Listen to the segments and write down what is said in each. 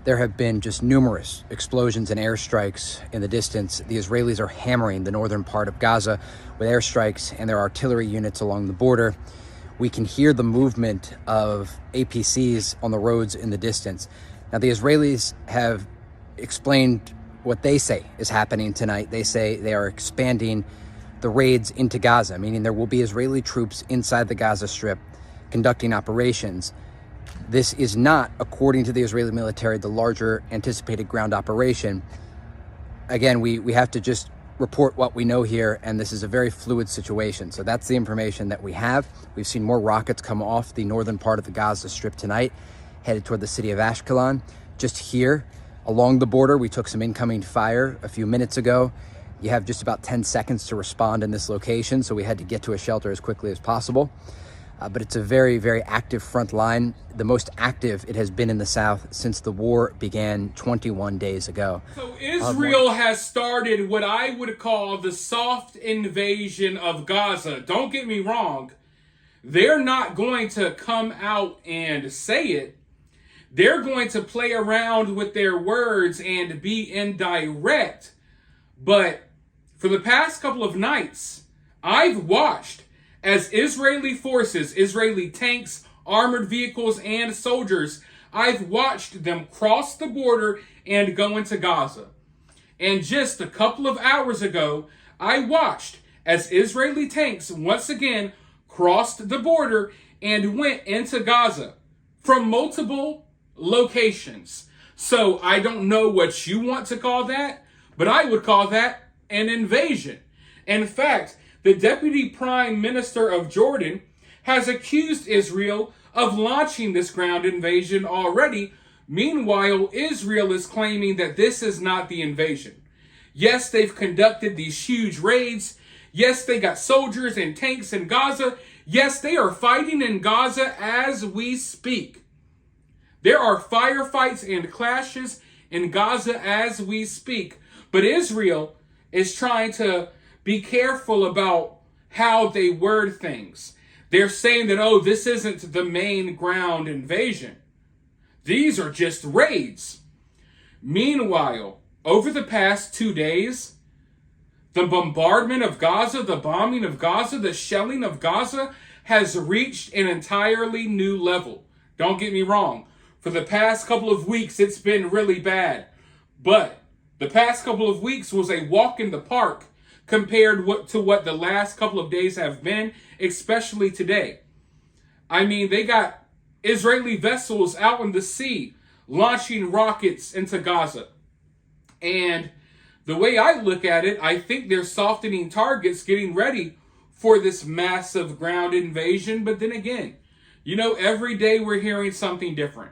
There have been just numerous explosions and airstrikes in the distance. The Israelis are hammering the northern part of Gaza with airstrikes and their artillery units along the border. We can hear the movement of APCs on the roads in the distance. Now, the Israelis have explained what they say is happening tonight. They say they are expanding the raids into Gaza, meaning there will be Israeli troops inside the Gaza Strip conducting operations. This is not, according to the Israeli military, the larger anticipated ground operation. Again, we have to just report what we know here, and this is a very fluid situation. So that's the information that we have. We've seen more rockets come off the northern part of the Gaza Strip tonight, headed toward the city of Ashkelon. Just here along the border, we took some incoming fire a few minutes ago. You have just about 10 seconds to respond in this location, so we had to get to a shelter as quickly as possible. But it's a very, very active front line, the most active it has been in the south since the war began 21 days ago. So Israel has started what I would call the soft invasion of Gaza. Don't get me wrong. They're not going to come out and say it. They're going to play around with their words and be indirect. But for the past couple of nights, I've watched as Israeli forces, Israeli tanks, armored vehicles, and soldiers, I've watched them cross the border and go into Gaza. And just a couple of hours ago, I watched as Israeli tanks once again crossed the border and went into Gaza from multiple locations. So I don't know what you want to call that, but I would call that an invasion. In fact, the Deputy Prime Minister of Jordan has accused Israel of launching this ground invasion already. Meanwhile, Israel is claiming that this is not the invasion. Yes, they've conducted these huge raids. Yes, they got soldiers and tanks in Gaza. Yes, they are fighting in Gaza as we speak. There are firefights and clashes in Gaza as we speak. But Israel is trying to be careful about how they word things. They're saying that, oh, this isn't the main ground invasion. These are just raids. Meanwhile, over the past 2 days, the bombardment of Gaza, the bombing of Gaza, the shelling of Gaza has reached an entirely new level. Don't get me wrong. For the past couple of weeks, it's been really bad. But the past couple of weeks was a walk in the park compared to what the last couple of days have been, especially today. I mean, they got Israeli vessels out in the sea launching rockets into Gaza. And the way I look at it, I think they're softening targets, getting ready for this massive ground invasion. But then again, you know, every day we're hearing something different.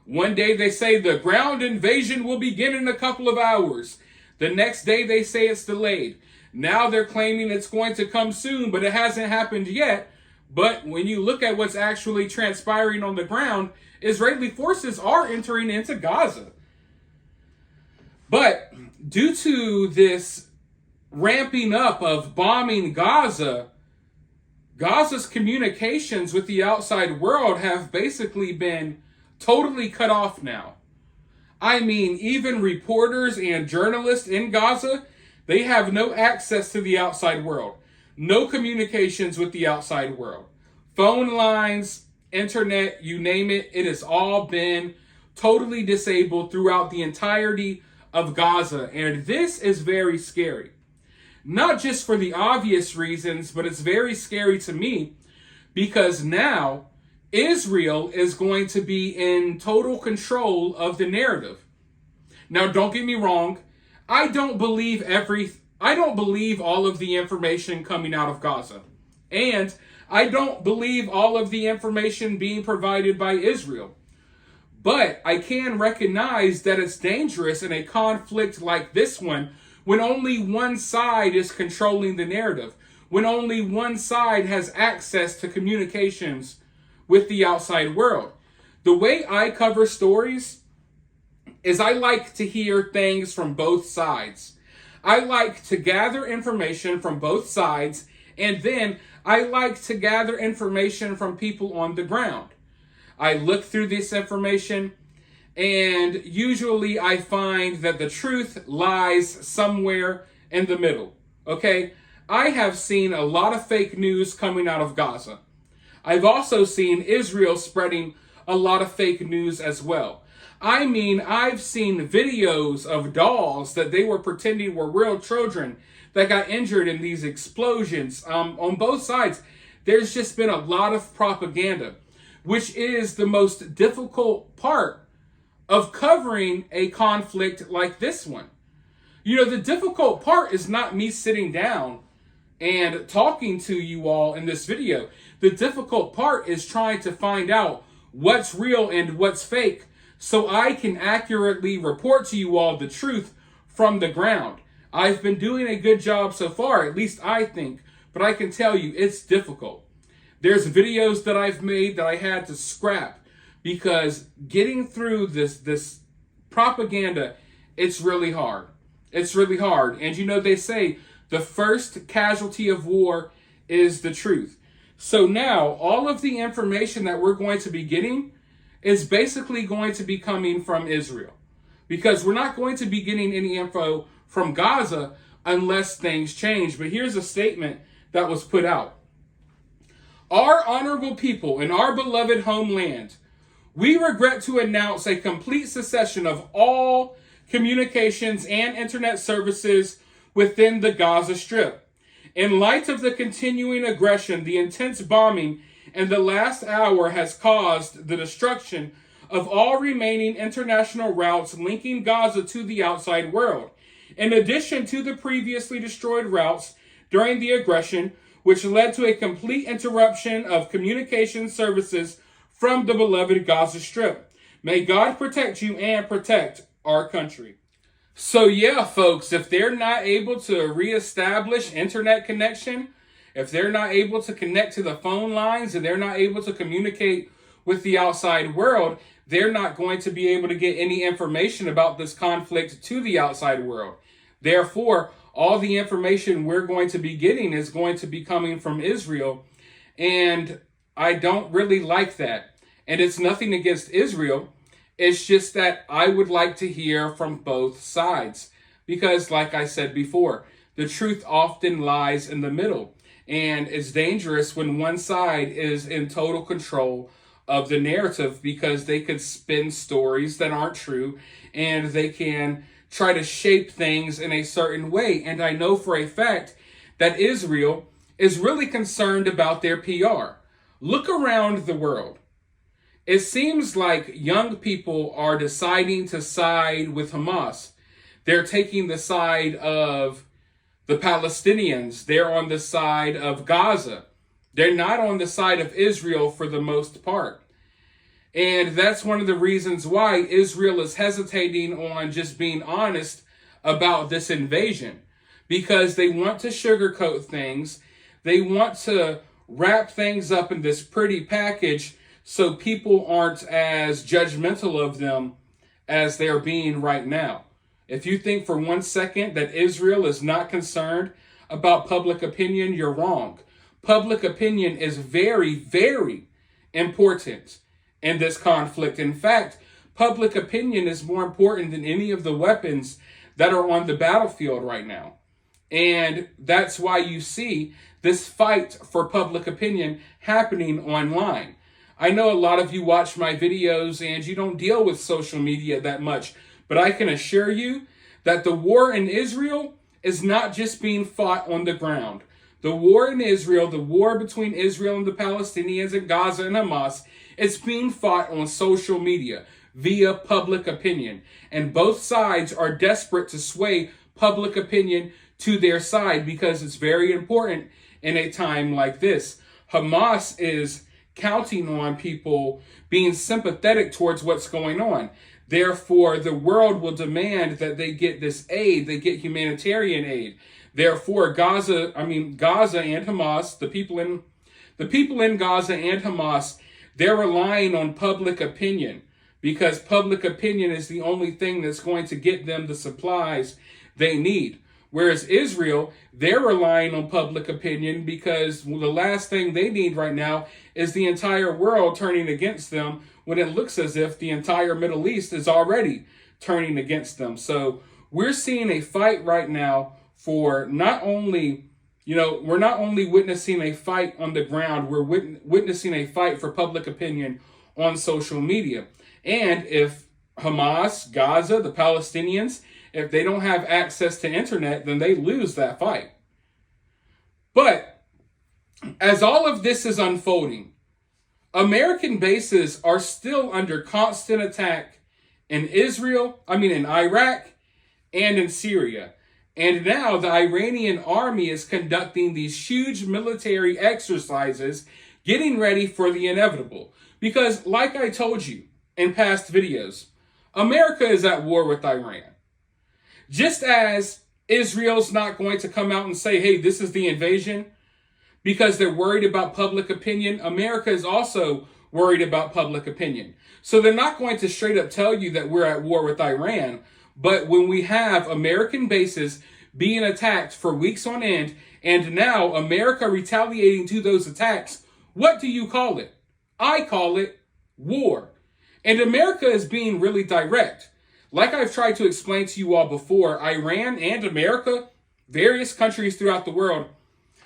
One day they say the ground invasion will begin in a couple of hours. The next day they say it's delayed. Now they're claiming it's going to come soon, but it hasn't happened yet. But when you look at what's actually transpiring on the ground, Israeli forces are entering into Gaza. But due to this ramping up of bombing Gaza, Gaza's communications with the outside world have basically been totally cut off now. I mean, even reporters and journalists in Gaza, they have no access to the outside world. No communications with the outside world. Phone lines, internet, you name it, it has all been totally disabled throughout the entirety of Gaza. And this is very scary. Not just for the obvious reasons, but it's very scary to me because now Israel is going to be in total control of the narrative. Now, don't get me wrong. I don't believe all of the information coming out of Gaza. And I don't believe all of the information being provided by Israel. But I can recognize that it's dangerous in a conflict like this one when only one side is controlling the narrative, when only one side has access to communications with the outside world. The way I cover stories is I like to hear things from both sides. I like to gather information from both sides, and then I like to gather information from people on the ground. I look through this information And usually I find that the truth lies somewhere in the middle. Okay? I have seen a lot of fake news coming out of Gaza. I've also seen Israel spreading a lot of fake news as well. I mean, I've seen videos of dolls that they were pretending were real children that got injured in these explosions. On both sides, there's just been a lot of propaganda, which is the most difficult part of covering a conflict like this one. You know, the difficult part is not me sitting down and talking to you all in this video. The difficult part is trying to find out what's real and what's fake so I can accurately report to you all the truth from the ground. I've been doing a good job so far, at least I think, but I can tell you it's difficult. There's videos that I've made that I had to scrap because getting through this propaganda, it's really hard. It's really hard. And you know, they say the first casualty of war is the truth. So now all of the information that we're going to be getting is basically going to be coming from Israel, because we're not going to be getting any info from Gaza unless things change. But here's a statement that was put out. Our honorable people in our beloved homeland, we regret to announce a complete cessation of all communications and internet services within the Gaza Strip. In light of the continuing aggression, the intense bombing in the last hour has caused the destruction of all remaining international routes linking Gaza to the outside world, in addition to the previously destroyed routes during the aggression, which led to a complete interruption of communication services from the beloved Gaza Strip. May God protect you and protect our country. So yeah, folks, if they're not able to reestablish internet connection, if they're not able to connect to the phone lines and they're not able to communicate with the outside world, they're not going to be able to get any information about this conflict to the outside world. Therefore, all the information we're going to be getting is going to be coming from Israel. And I don't really like that. And it's nothing against Israel. It's just that I would like to hear from both sides. Because like I said before, the truth often lies in the middle. And it's dangerous when one side is in total control of the narrative, because they could spin stories that aren't true and they can try to shape things in a certain way. And I know for a fact that Israel is really concerned about their PR. Look around the world. It seems like young people are deciding to side with Hamas. They're taking the side of the Palestinians. They're on the side of Gaza. They're not on the side of Israel for the most part. And that's one of the reasons why Israel is hesitating on just being honest about this invasion. Because they want to sugarcoat things. They want to wrap things up in this pretty package so people aren't as judgmental of them as they're being right now. If you think for 1 second that Israel is not concerned about public opinion, you're wrong. Public opinion is very, very important in this conflict. In fact, public opinion is more important than any of the weapons that are on the battlefield right now. And that's why you see this fight for public opinion happening online. I know a lot of you watch my videos and you don't deal with social media that much, but I can assure you that the war in Israel is not just being fought on the ground. The war in Israel, the war between Israel and the Palestinians and Gaza and Hamas, it's being fought on social media via public opinion. And both sides are desperate to sway public opinion to their side because it's very important in a time like this. Hamas is counting on people being sympathetic towards what's going on. Therefore, the world will demand that they get this aid, they get humanitarian aid. Therefore, Gaza and Hamas, the people in Gaza and Hamas, they're relying on public opinion, because public opinion is the only thing that's going to get them the supplies they need. Whereas Israel, they're relying on public opinion because the last thing they need right now is the entire world turning against them when it looks as if the entire Middle East is already turning against them. So we're seeing a fight right now for not only, we're not only witnessing a fight on the ground, we're witnessing a fight for public opinion on social media. And if Hamas, Gaza, the Palestinians, if they don't have access to internet, then they lose that fight. But as all of this is unfolding, American bases are still under constant attack in in Iraq and in Syria. And now the Iranian army is conducting these huge military exercises, getting ready for the inevitable. Because like I told you in past videos, America is at war with Iran. Just as Israel's not going to come out and say, hey, this is the invasion, because they're worried about public opinion, America is also worried about public opinion. So they're not going to straight up tell you that we're at war with Iran. But when we have American bases being attacked for weeks on end, and now America retaliating to those attacks, what do you call it? I call it war. And America is being really direct. Like I've tried to explain to you all before, Iran and America, various countries throughout the world,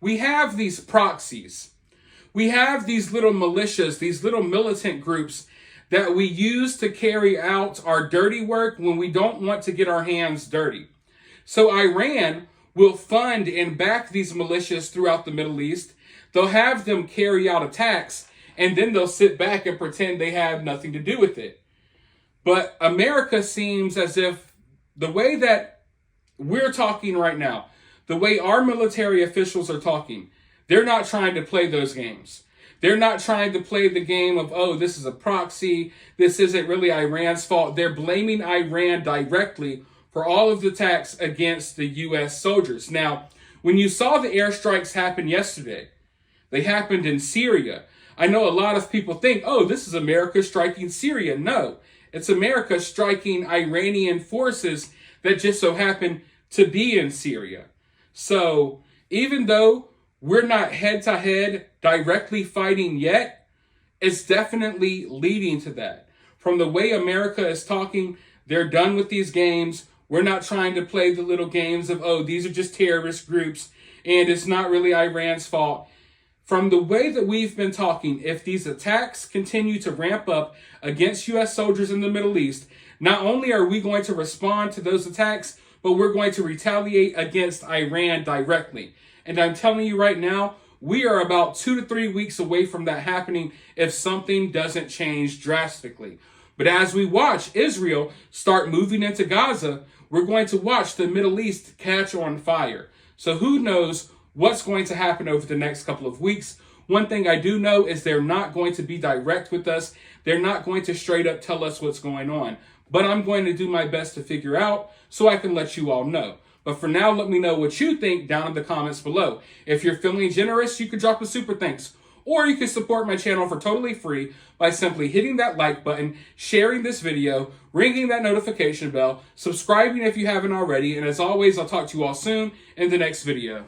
we have these proxies. We have these little militias, these little militant groups that we use to carry out our dirty work when we don't want to get our hands dirty. So Iran will fund and back these militias throughout the Middle East. They'll have them carry out attacks, and then they'll sit back and pretend they have nothing to do with it. But America seems as if the way that we're talking right now, the way our military officials are talking, they're not trying to play those games. They're not trying to play the game of, oh, this is a proxy. This isn't really Iran's fault. They're blaming Iran directly for all of the attacks against the U.S. soldiers. Now, when you saw the airstrikes happen yesterday, they happened in Syria. I know a lot of people think, oh, this is America striking Syria. No, it's America striking Iranian forces that just so happen to be in Syria. So even though we're not head-to-head directly fighting yet, it's definitely leading to that. From the way America is talking, they're done with these games. We're not trying to play the little games of, oh, these are just terrorist groups, and it's not really Iran's fault. From the way that we've been talking, if these attacks continue to ramp up against U.S. soldiers in the Middle East, not only are we going to respond to those attacks, but we're going to retaliate against Iran directly. And I'm telling you right now, we are about 2 to 3 weeks away from that happening if something doesn't change drastically. But as we watch Israel start moving into Gaza, we're going to watch the Middle East catch on fire. So who knows what's going to happen over the next couple of weeks. One thing I do know is they're not going to be direct with us. They're not going to straight up tell us what's going on. But I'm going to do my best to figure out so I can let you all know. But for now, let me know what you think down in the comments below. If you're feeling generous, you could drop a super thanks. Or you can support my channel for totally free by simply hitting that like button, sharing this video, ringing that notification bell, subscribing if you haven't already. And as always, I'll talk to you all soon in the next video.